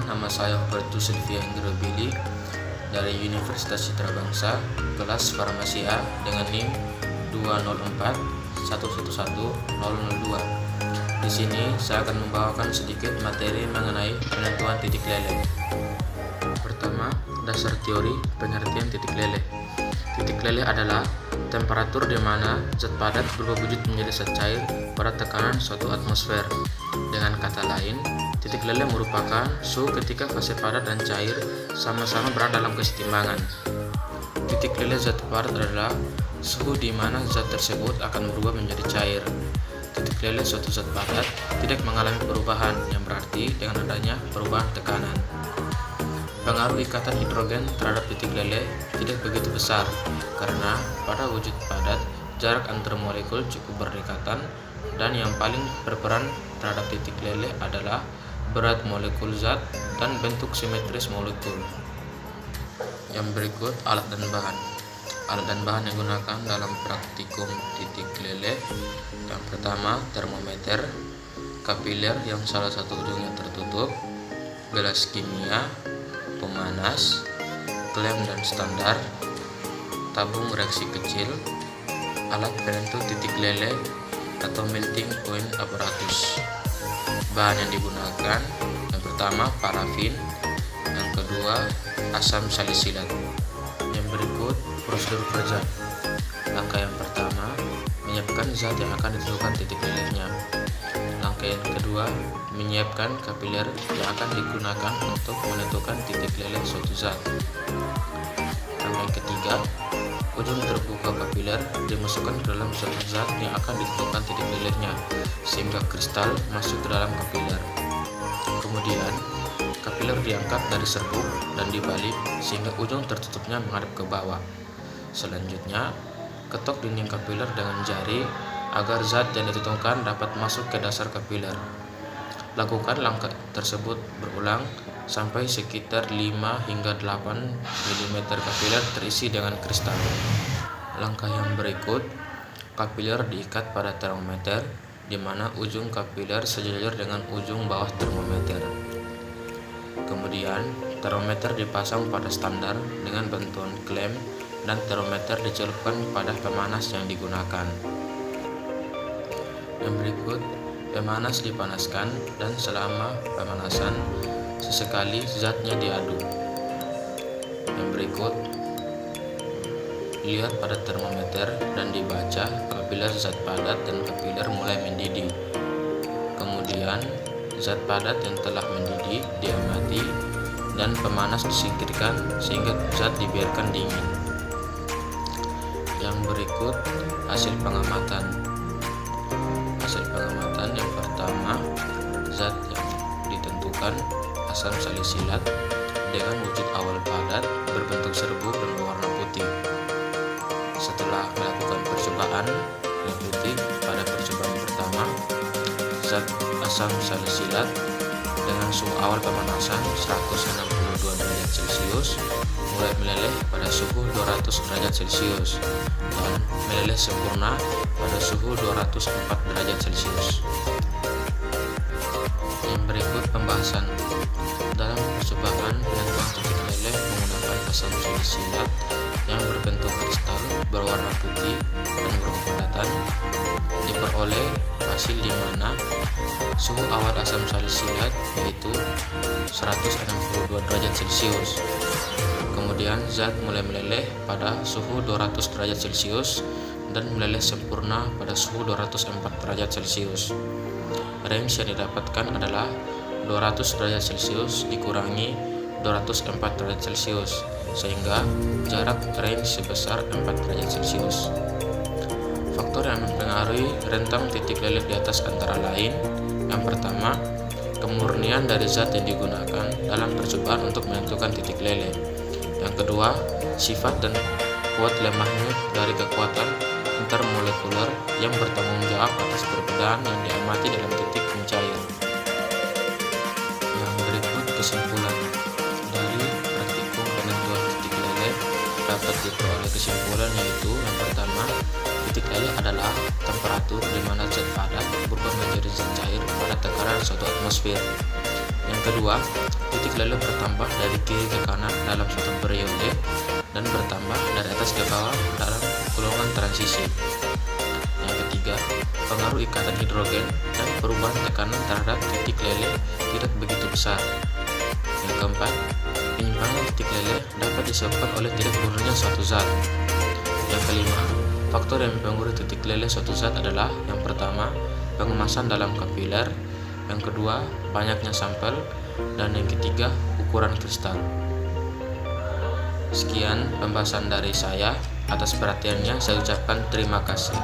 nama saya Hubertus Silvia Ingrobili dari Universitas Citra Bangsa, kelas Farmasi A dengan NIM 204111002. Di sini saya akan membawakan sedikit materi mengenai penentuan titik leleh. Pertama, dasar teori pengertian titik leleh. Titik leleh adalah temperatur di mana zat padat berubah wujud menjadi zat cair pada tekanan suatu atmosfer. Dengan kata lain, titik leleh merupakan suhu ketika fase padat dan cair sama-sama berada dalam kesetimbangan. Titik leleh zat padat adalah suhu di mana zat tersebut akan berubah menjadi cair. Titik leleh suatu zat padat tidak mengalami perubahan, yang berarti dengan adanya perubahan tekanan. Pengaruh ikatan hidrogen terhadap titik leleh tidak begitu besar, karena pada wujud padat, jarak antar molekul cukup berdekatan, dan yang paling berperan terhadap titik leleh adalah berat molekul zat dan bentuk simetris molekul. Yang berikut alat dan bahan. Alat dan bahan yang digunakan dalam praktikum titik leleh. Yang pertama, termometer, kapiler yang salah satu ujungnya tertutup, gelas kimia, pemanas, klem dan standar, tabung reaksi kecil, alat penentu titik leleh atau melting point apparatus. Bahan yang digunakan, yang pertama parafin, yang kedua asam salisilat. Yang berikut prosedur kerja. Langkah yang pertama, menyiapkan zat yang akan ditentukan titik lelehnya. Langkah yang kedua, menyiapkan kapiler yang akan digunakan untuk menentukan titik leleh suatu zat. Langkah yang ketiga, ujung terbuka kapiler dimasukkan ke dalam suatu zat yang akan ditentukan titik lelehnya, sehingga kristal masuk ke dalam kapiler. Kemudian, kapiler diangkat dari serbuk dan dibalik sehingga ujung tertutupnya menghadap ke bawah. Selanjutnya, ketok dinding kapiler dengan jari agar zat yang ditentukan dapat masuk ke dasar kapiler. Lakukan langkah tersebut berulang sampai sekitar 5 hingga 8 mm kapiler terisi dengan kristal. Langkah yang berikut, kapiler diikat pada termometer, di mana ujung kapiler sejajar dengan ujung bawah termometer. Kemudian, termometer dipasang pada standar dengan bantuan klem dan termometer dicelupkan pada pemanas yang digunakan. Yang berikut, pemanas dipanaskan dan selama pemanasan sesekali zatnya diaduk. Yang berikut, lihat pada termometer dan dibaca apabila zat padat dan kapiler mulai mendidih. Kemudian, zat padat yang telah mendidih diamati dan pemanas disingkirkan sehingga zat dibiarkan dingin. Yang berikut, hasil pengamatan. Hasil pengamatan yang pertama, zat yang ditentukan asam salisilat dengan wujud awal padat berbentuk serbuk dan berwarna putih. Setelah melakukan percobaan reduktif pada percobaan pertama, zat asam salisilat dengan suhu awal pemanasan 162 derajat Celcius mulai meleleh pada suhu 200 derajat Celcius dan meleleh sempurna pada suhu 204 derajat Celcius. Yang berikut pembahasan. Dalam percobaan penentuan titik leleh menggunakan asam salisilat yang berbentuk kristal berwarna putih dan berkepadatan, diperoleh hasil di mana suhu awal asam salisilat yaitu 162 derajat Celcius. Kemudian zat mulai meleleh pada suhu 200 derajat Celcius dan meleleh sempurna pada suhu 204 derajat Celcius. Range yang didapatkan adalah 200 derajat Celcius dikurangi 204 derajat Celcius, sehingga jarak range sebesar 4 derajat Celcius. Faktor yang mempengaruhi rentang titik leleh di atas antara lain, yang pertama, kemurnian dari zat yang digunakan dalam percobaan untuk menentukan titik leleh. Yang kedua, sifat dan kuat lemahnya dari kekuatan intermolekuler yang bertanggung jawab atas perbedaan yang diamati dalam titik pencair. Yang berikut kesimpulan dari praktikum penentuan titik leleh dapat diperoleh kesimpulan yaitu yang pertama, titik leleh adalah temperatur di mana zat padat berubah menjadi zat cair pada tekanan suatu atmosfer. Yang Kedua, titik lele bertambah dari kiri ke kanan dalam suatu periode dan bertambah dari atas ke bawah dalam golongan transisi. Yang ketiga, pengaruh ikatan hidrogen dan perubahan tekanan terhadap titik lele tidak begitu besar. Yang keempat, penyimpangan titik lele dapat disebabkan oleh tidak gurihnya suatu zat. Yang kelima, faktor yang mempengaruhi titik lele suatu zat adalah yang pertama, pengemasan dalam kapiler, yang kedua, banyaknya sampel, dan yang ketiga, ukuran kristal. Sekian pembahasan dari saya. Atas perhatiannya saya ucapkan terima kasih.